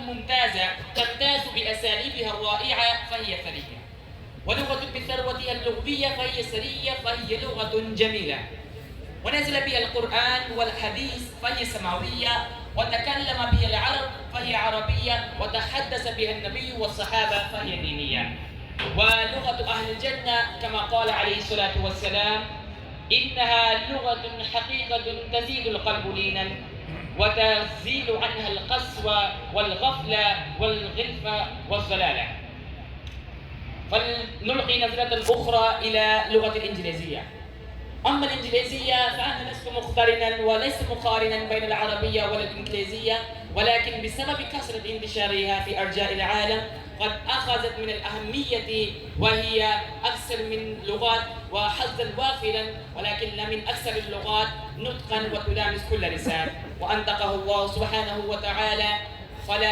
ممتازة تمتاز بأساليبها الرائعة فهي ثرية، ولغة بثروتها اللغوية فهي ثرية، فهي لغة جميلة. ونزل بها القرآن والحديث فهي سماوية، وتكلم بها العرب فهي عربية، وتحدث بها النبي والصحابة فهي دينية. ولغة أهل الجنة كما قال عليه الصلاة والسلام: إنها لغة حقيقة تزيد القلب لينا، وتزيل عنها القسوة والغفلة والغلفة والضلالة. فلنلقي نظرة أخرى إلى اللغة الإنجليزية. أما الإنجليزية فأنا لست مقترنا وليس مقارنا بين العربية والإنجليزية، ولكن بسبب كثرة انتشارها في أرجاء العالم قد أخذت من الأهمية، وهي أكثر من لغات وحظا وافرا، ولكن من أكثر اللغات نطقا وتلامس كل لسان، وأنطقه الله سبحانه وتعالى. فلا